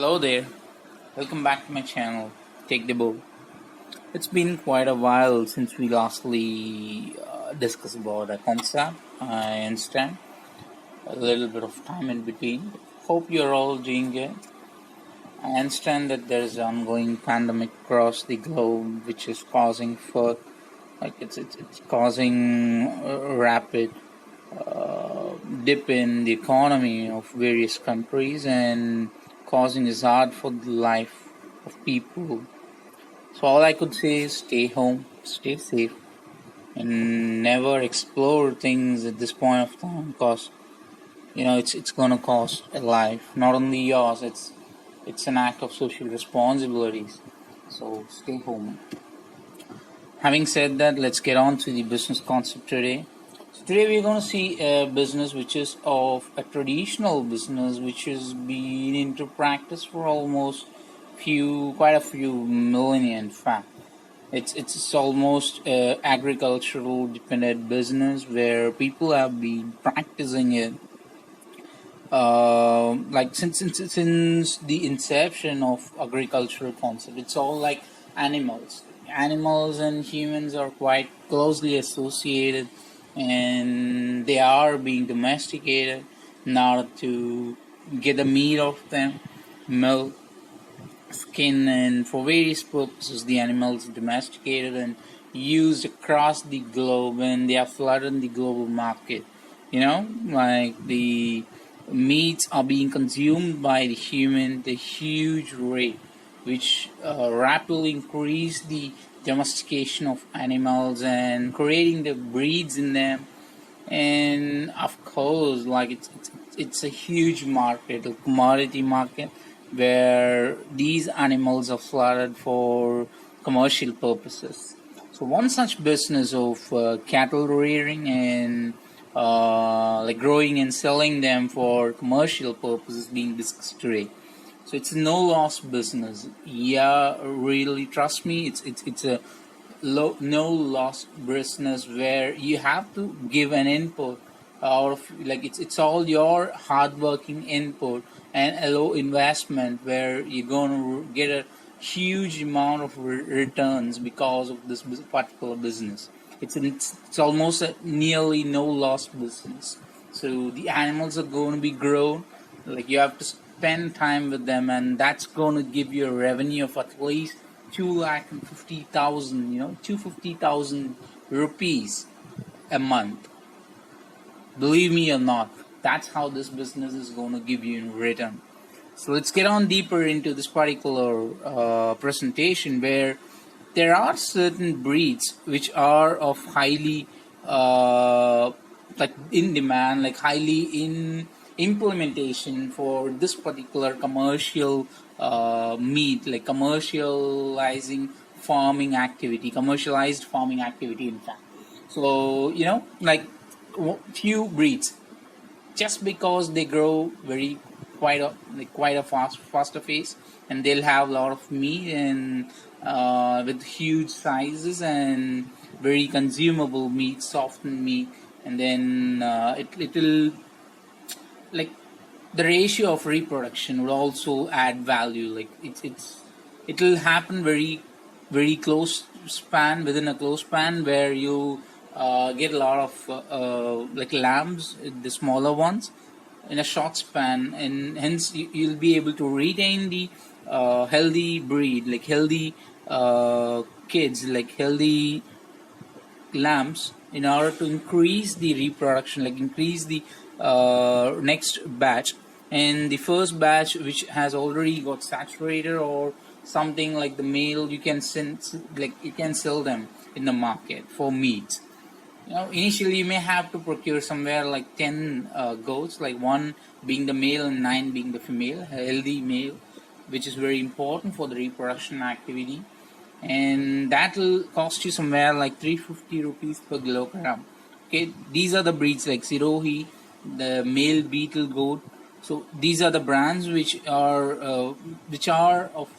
Hello there, welcome back to my channel, Take the Bull. It's been quite a while since we lastly discussed about a concept. I understand a little bit of time in between. Hope you're all doing good. I understand that there's an ongoing pandemic across the globe which is causing it's causing a rapid dip in the economy of various countries and causing hazard for the life of people. So all I could say is stay home, stay safe, and never explore things at this point of time because it's gonna cost a life, not only yours. It's an act of social responsibilities. So stay home. Having said that, let's get on to the business concept today. So today we're going to see a business which is of a traditional business which has been into practice for almost quite a few millennia. In fact, it's almost agricultural dependent business where people have been practicing it since the inception of agricultural concept. It's all like animals and humans are quite closely associated, and they are being domesticated in order to get the meat of them, milk, skin, and for various purposes the animals are domesticated and used across the globe, and they are flooding the global market. Like the meats are being consumed by the human at a huge rate, which rapidly increase the domestication of animals and creating the breeds in them. And of course, like it's a huge market, a commodity market, where these animals are slaughtered for commercial purposes. So one such business of cattle rearing and growing and selling them for commercial purposes being discussed today. So it's a no loss business. Yeah, really, trust me. It's a no loss business where you have to give an input out of it's all your hard working input and a low investment where you're going to get a huge amount of returns because of this particular business. It's almost a nearly no loss business. So the animals are going to be grown. Like you have to spend time with them, and that's going to give you a revenue of at least 250,000. 250,000 rupees a month. Believe me or not, that's how this business is going to give you in return. So let's get on deeper into this particular presentation, where there are certain breeds which are of highly in demand, like highly in implementation for this particular commercial meat, like commercialized farming activity, in fact. So few breeds, just because they grow quite a faster pace, and they'll have a lot of meat and with huge sizes and very consumable meat, softened meat, and then it'll like the ratio of reproduction would also add value. Like it'll happen very close span, within a close span, where you get a lot of lambs, the smaller ones, in a short span, and hence you'll be able to retain the healthy breed, like healthy kids, like healthy lambs, in order to increase the reproduction, like increase the next batch. And the first batch, which has already got saturated or something, like the male, you can sell them in the market for meat. Initially you may have to procure somewhere like 10 goats, like 1 being the male and 9 being the female, a healthy male, which is very important for the reproduction activity. And that will cost you somewhere like 350 rupees per kilogram. Okay, these are the breeds like Sirohi, the male beetle goat. So these are the brands which are of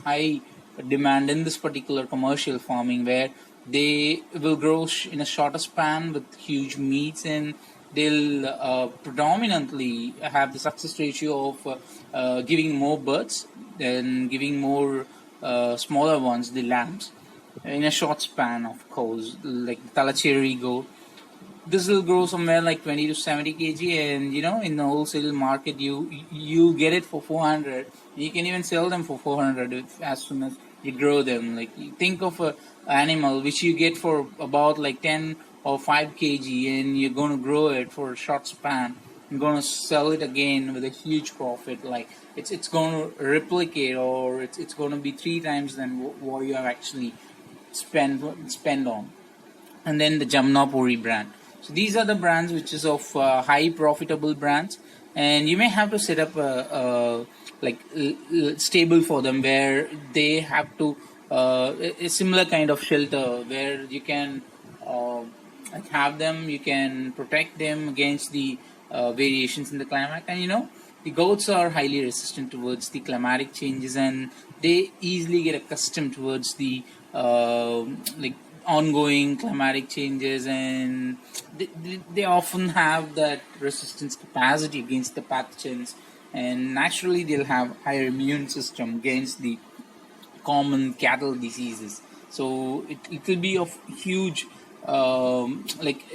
high demand in this particular commercial farming, where they will grow in a shorter span with huge meats and they'll predominantly have the success ratio of giving more birds than giving more smaller ones, the lambs, in a short span, of course. Like Talacheri goat, this will grow somewhere like 20 to 70 kg, and in the wholesale market you get it for 400. You can even sell them for 400 as soon as you grow them. Like, you think of a animal which you get for about like 10 or 5 kg, and you're going to grow it for a short span. You're going to sell it again with a huge profit. Like, it's going to replicate, or it's going to be 3 times than what you have actually spend on. And then the Jamnapuri brand. So these are the brands which is of high profitable brands, and you may have to set up a stable for them, where they have to a similar kind of shelter where you can have them. You can protect them against the variations in the climate, and the goats are highly resistant towards the climatic changes, and they easily get accustomed towards the ongoing climatic changes, and they often have that resistance capacity against the pathogens, and naturally they'll have higher immune system against the common cattle diseases. So it will be of huge a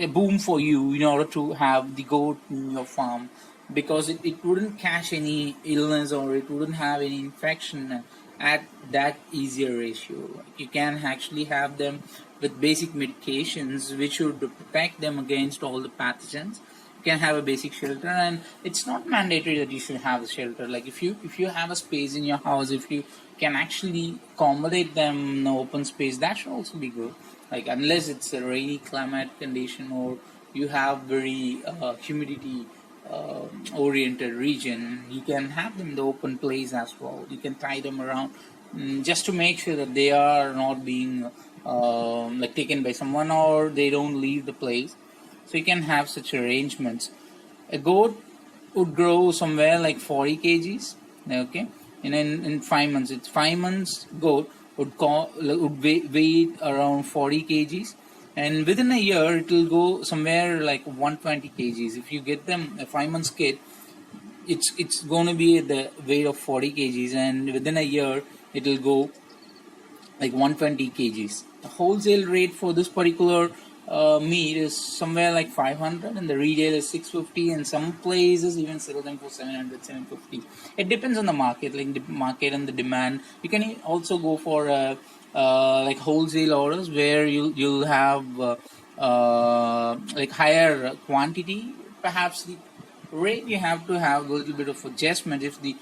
boom for you in order to have the goat in your farm, because it wouldn't catch any illness, or it wouldn't have any infection at that easier ratio. You can actually have them with basic medications which would protect them against all the pathogens. You can have a basic shelter, and it's not mandatory that you should have a shelter. Like, if you have a space in your house, if you can actually accommodate them in an open space, that should also be good. Like, unless it's a rainy climate condition, or you have very humidity oriented region, you can have them in the open place as well. You can tie them around, just to make sure that they are not being taken by someone, or they don't leave the place. So you can have such arrangements. A goat would grow somewhere like 40 kgs. Okay, and in 5 months, it's 5 months goat would weigh around 40 kgs, and within a year it will go somewhere like 120 kgs. If you get them a 5 months kid, it's going to be at the weight of 40 kgs, and within a year it will go like 120 kgs. The wholesale rate for this particular meat is somewhere like 500, and the retail is 650, and some places even sell them for 700, 750. It depends on the market, like the market and the demand. You can also go for like wholesale orders, where you'll have like higher quantity. Perhaps the rate you have to have a little bit of adjustment. If the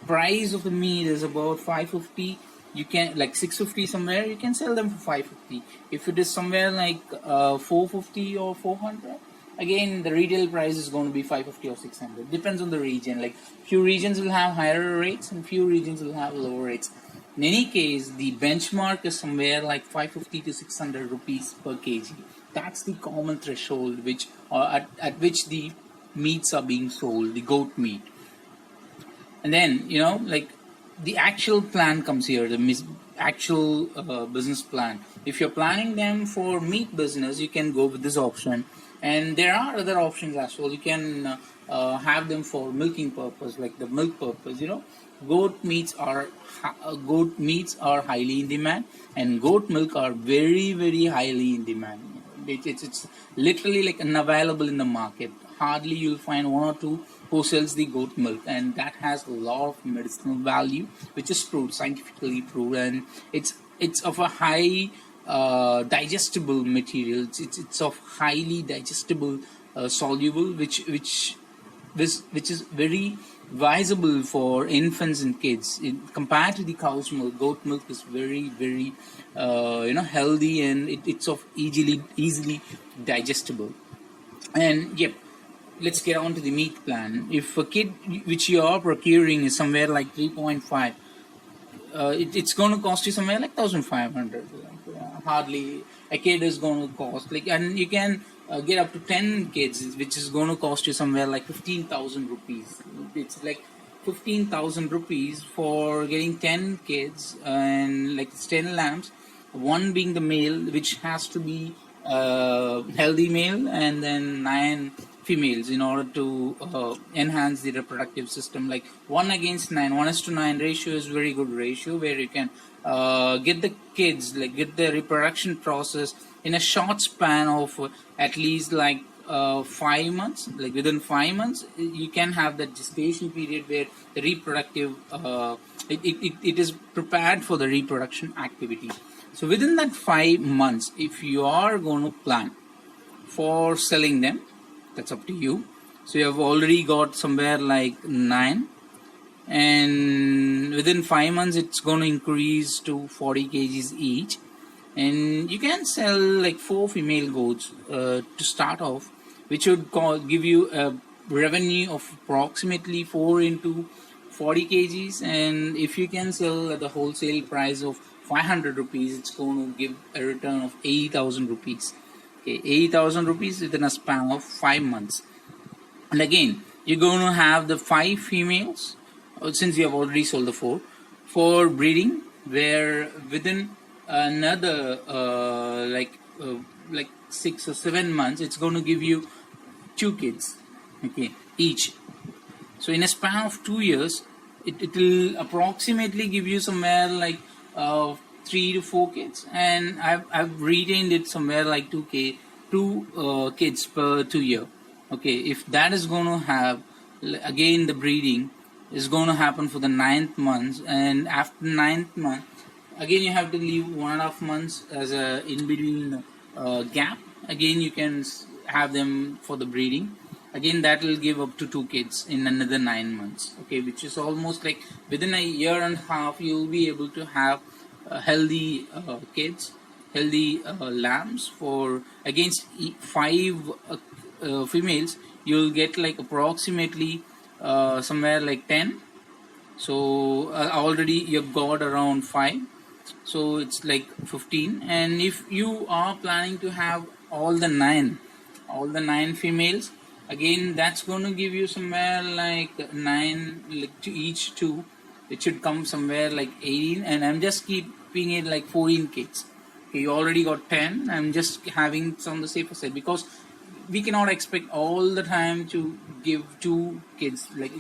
price of the meat is about 550, you can, like 650 somewhere, you can sell them for 550. If it is somewhere like 450 or 400, again the retail price is going to be 550 or 600. Depends on the region. Like, few regions will have higher rates and few regions will have lower rates. In any case, the benchmark is somewhere like 550 to 600 rupees per kg. That's the common threshold which at which the meats are being sold, the goat meat. And then like, the actual plan comes here, the actual business plan. If you're planning them for meat business, you can go with this option, and there are other options as well. You can have them for milking purpose, like the milk purpose. Goat meats are highly in demand, and goat milk are very, very highly in demand. It's literally like unavailable in the market. Hardly you'll find one or two who sells the goat milk, and that has a lot of medicinal value, which is proved, scientifically proved, and it's of a high digestible material. It's of highly digestible, soluble, which is very viable for infants and kids. Compared to the cow's milk, goat milk is very, very healthy, and it's of easily digestible. And yep, let's get on to the meat plan. If a kid which you are procuring is somewhere like 3.5, it's going to cost you somewhere like 1,500. Hardly a kid is going to cost like, and you can get up to 10 kids, which is going to cost you somewhere like 15,000 rupees. It's like 15,000 rupees for getting 10 kids, and like 10 lambs, one being the male, which has to be healthy male and then 9 females in order to enhance the reproductive system. Like 1:9, 1:9 ratio is very good ratio where you can get the kids, like get the reproduction process in a short span of at least like 5 months. Like within 5 months you can have that gestation period where the reproductive it is prepared for the reproduction activity. So within that 5 months, if you are going to plan for selling them, that's up to you. So you have already got somewhere like 9, and within 5 months it's going to increase to 40 kgs each, and you can sell like 4 female goats to start off, which would give you a revenue of approximately 4 into 40 kgs. And if you can sell at the wholesale price of 500 rupees, it's going to give a return of 80,000 rupees. Okay, 80,000 rupees within a span of 5 months. And again, you're going to have the 5 females, since you have already sold the 4, for breeding, where within another like 6 or 7 months, it's going to give you 2 kids, okay, each. So in a span of 2 years, it will approximately give you somewhere like 3 to 4 kids, and I've retained it somewhere like 2 kids per 2 year. Okay, if that is going to have, again the breeding is going to happen for the 9th month, and after 9th month, again you have to leave 1.5 months as a in between gap. Again you can have them for the breeding. Again that will give up to 2 kids in another 9 months. Okay, which is almost like within a year and a half you will be able to have healthy kids, healthy lambs. For against 5 females you'll get like approximately somewhere like 10. So already you've got around 5, so it's like 15. And if you are planning to have all the 9 females, again that's going to give you somewhere like 9, like to each 2, it should come somewhere like 18. And I'm just keeping it like 14 kids. Okay, you already got 10. I'm just having it on the safer side, because we cannot expect all the time to give 2 kids, like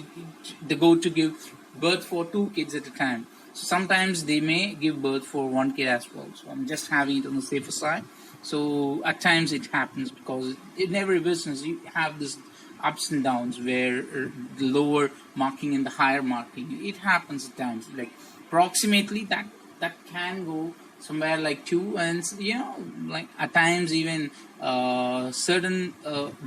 the goat to give birth for 2 kids at a time. So sometimes they may give birth for 1 kid as well. So I'm just having it on the safer side. So at times it happens, because in every business you have this ups and downs, where the lower marking and the higher marking, it happens at times. Like approximately that can go somewhere like 2, and like at times even certain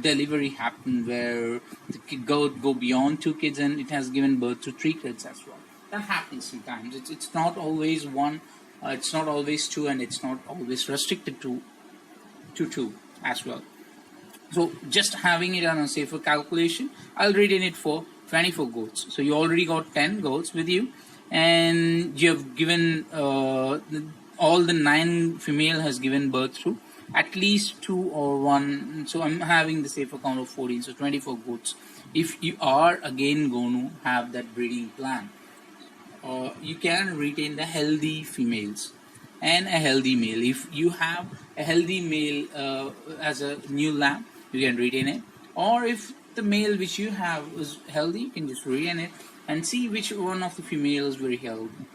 delivery happen where the goat go beyond 2 kids and it has given birth to 3 kids as well. That happens sometimes. It's not always 1, it's not always 2, and it's not always restricted to 2 as well. So just having it on a safer calculation, I'll retain it for 24 goats. So you already got 10 goats with you, and you have given all the 9 female has given birth to at least 2 or 1. So I'm having the safer count of 14, so 24 goats. If you are again going to have that breeding plan, you can retain the healthy females and a healthy male. If you have a healthy male as a new lamb, you can retain it. Or if the male which you have is healthy, you can just retain it and see which one of the female is very healthy.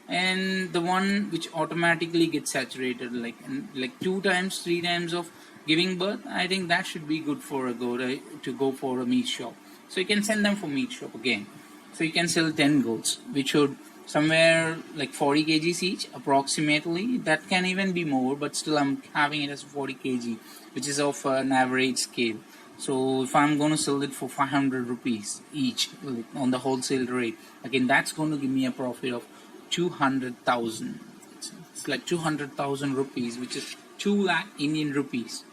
And the one which automatically gets saturated, like 2 times, 3 times of giving birth, I think that should be good for a goat to go for a meat shop. So you can send them for meat shop again. So you can sell 10 goats, which would somewhere like 40 kgs each approximately. That can even be more, but still I'm having it as 40 kg, which is of an average scale. So if I'm going to sell it for 500 rupees each, like on the wholesale rate, again that's going to give me a profit of 200,000. It's like 200,000 rupees, which is 2 lakh Indian rupees.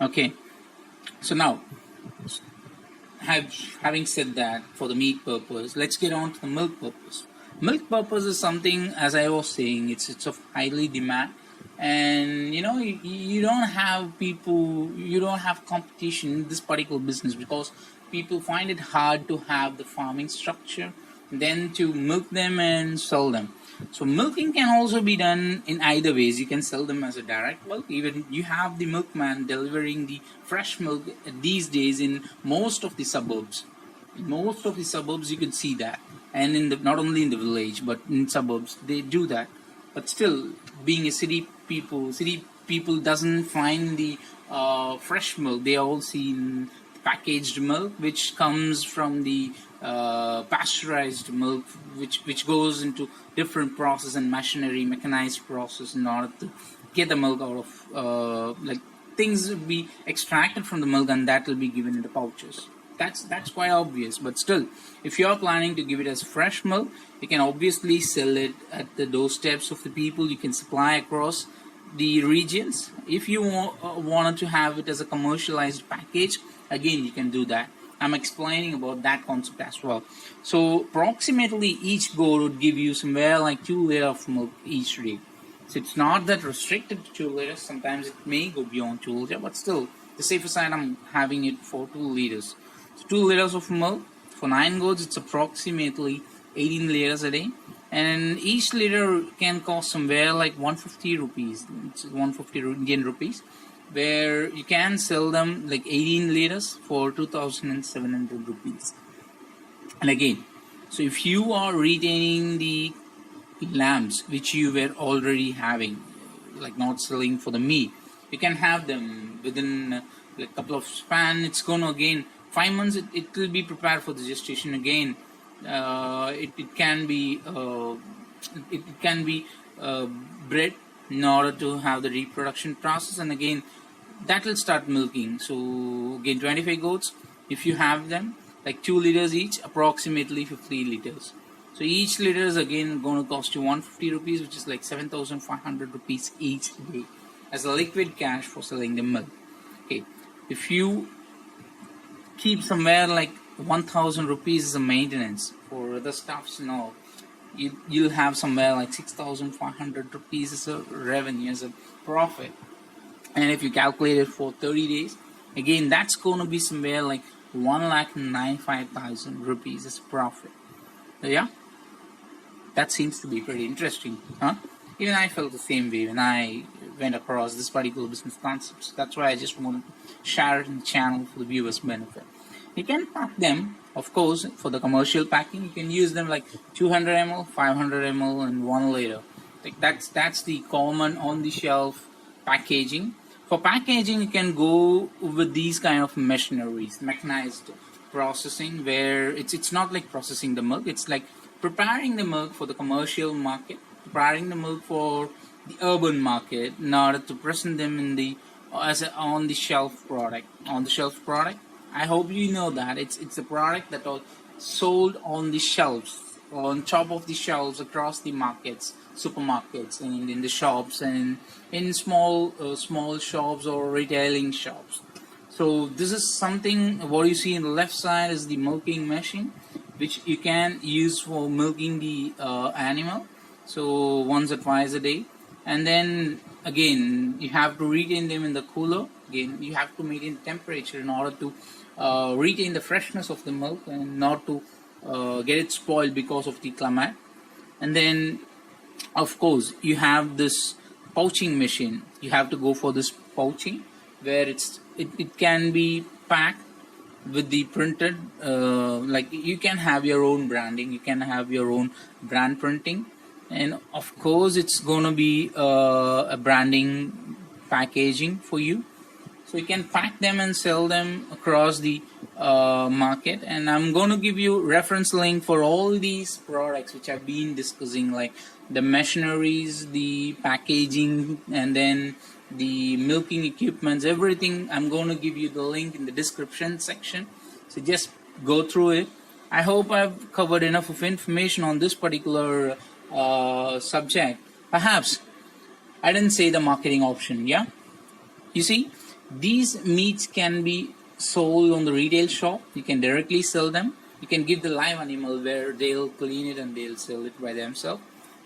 Okay, so now having said that, for the meat purpose, let's get on to the milk purpose. Milk purpose is something, as I was saying, it's of highly demand, and you don't have people, you don't have competition in this particular business, because people find it hard to have the farming structure then to milk them and sell them. So milking can also be done in either ways. You can sell them as a direct milk. Even you have the milkman delivering the fresh milk these days in most of the suburbs. In most of the suburbs you can see that, and in the, not only in the village but in suburbs they do that. But still, being a city people doesn't find the fresh milk. They all see packaged milk, which comes from the pasteurized milk, which goes into different process and mechanized process in order to get the milk out of like things will be extracted from the milk, and that will be given in the pouches. That's quite obvious. But still, if you are planning to give it as fresh milk, you can obviously sell it at the doorsteps of the people. You can supply across the regions. If you wanted to have it as a commercialized package, again you can do that. I'm explaining about that concept as well. So approximately each goat would give you somewhere like 2 liters of milk each day. So it's not that restricted to 2 liters. Sometimes it may go beyond 2 liters, but still, the safer side, I'm having it for 2 liters. So 2 liters of milk for 9 goats, it's approximately 18 liters a day, and each liter can cost somewhere like 150 rupees. It's 150 Indian rupees, where you can sell them like 18 liters for 2,700 rupees. And again, so if you are retaining the lambs which you were already having, like not selling for the meat, you can have them within like a couple of span. It's gonna again 5 months. It will be prepared for the gestation again. It can be bred in order to have the reproduction process, and again that will start milking. So again 25 goats, if you have them like 2 liters each, approximately 50 liters. So each liter is again going to cost you 150 rupees, which is like 7,500 rupees each day as a liquid cash for selling the milk. Okay, if you keep somewhere like 1,000 rupees as a maintenance for other stuffs and all, you'll have somewhere like 6,500 rupees as a revenue, as a profit. And if you calculate it for 30 days, again that's going to be somewhere like 1,95,000 rupees as a profit. So yeah, that seems to be pretty interesting, huh? Even I felt the same way when I went across this particular business concept. So that's why I just want to share it in the channel for the viewers' benefit. You can pack them, of course, for the commercial packing. You can use them like 200 ml, 500 ml, and 1 liter. Like that's the common on-the-shelf packaging. For packaging, you can go with these kind of machineries, mechanized processing, where it's not like processing the milk. It's like preparing the milk for the commercial market, preparing the milk for the urban market in order to present them in the as an on-the-shelf product. On-the-shelf product, I hope you know that it's a product that are sold on the shelves, on top of the shelves across the markets, supermarkets, and in the shops, and in small shops or retailing shops. So this is something. What you see on the left side is the milking machine, which you can use for milking the animal. So once or twice a day, and then again you have to retain them in the cooler. Again, you have to maintain temperature in order to retain the freshness of the milk and not to get it spoiled because of the climate. And then of course you have this pouching machine. You have to go for this pouching, where it can be packed with the printed like you can have your own branding, you can have your own brand printing, and of course it's gonna be a branding packaging for you. So you can pack them and sell them across the market. And I'm going to give you reference link for all these products which I've been discussing, like the machineries, the packaging, and then the milking equipments, everything. I'm going to give you the link in the description section, so just go through it. I hope I've covered enough of information on this particular subject. Perhaps I didn't say the marketing option. Yeah, you see, these meats can be sold on the retail shop. You can directly sell them. You can give the live animal where they'll clean it and they'll sell it by themselves.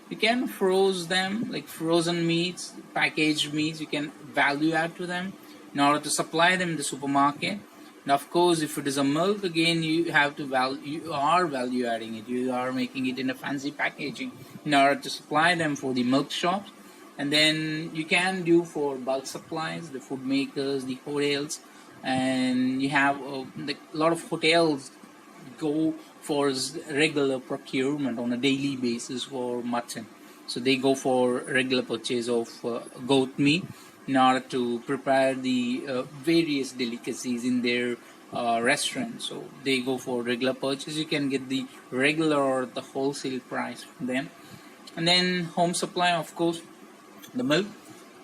You can froze them, like frozen meats, packaged meats. You can value add to them in order to supply them in the supermarket. And of course, if it is a milk, again you have to you are value adding it. You are making it in a fancy packaging in order to supply them for the milk shops. And then you can do for bulk supplies, the food makers, the hotels, and you have a lot of hotels go for regular procurement on a daily basis for mutton. So they go for regular purchase of goat meat in order to prepare the various delicacies in their restaurant. So they go for regular purchase. You can get the regular or the wholesale price from them. And then home supply, of course, the milk.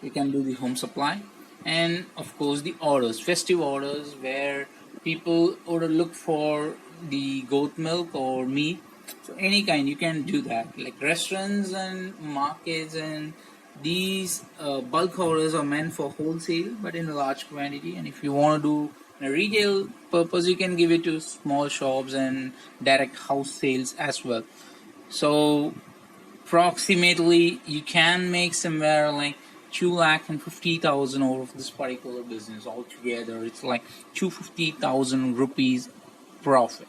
You can do the home supply, and of course the orders, festive orders, where people order look for the goat milk or meat. So any kind you can do that, like restaurants and markets, and these bulk orders are meant for wholesale but in a large quantity. And if you want to do a retail purpose, you can give it to small shops and direct house sales as well. So approximately you can make somewhere like 2,50,000 out of this particular business altogether. It's like 250,000 rupees profit.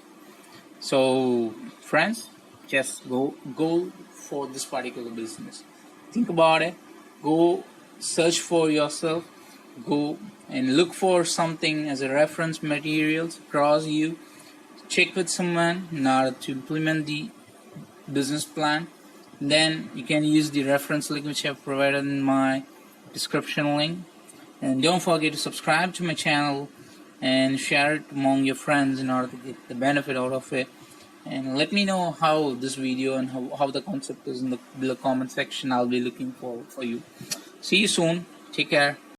So friends, just go for this particular business. Think about it. Go search for yourself. Go and look for something as a reference materials across you. Check with someone in order to implement the business plan. Then you can use the reference link which I have provided in my description link. And don't forget to subscribe to my channel and share it among your friends in order to get the benefit out of it. And let me know how this video and how the concept is in the below comment section. I'll be looking forward for you. See you soon. Take care.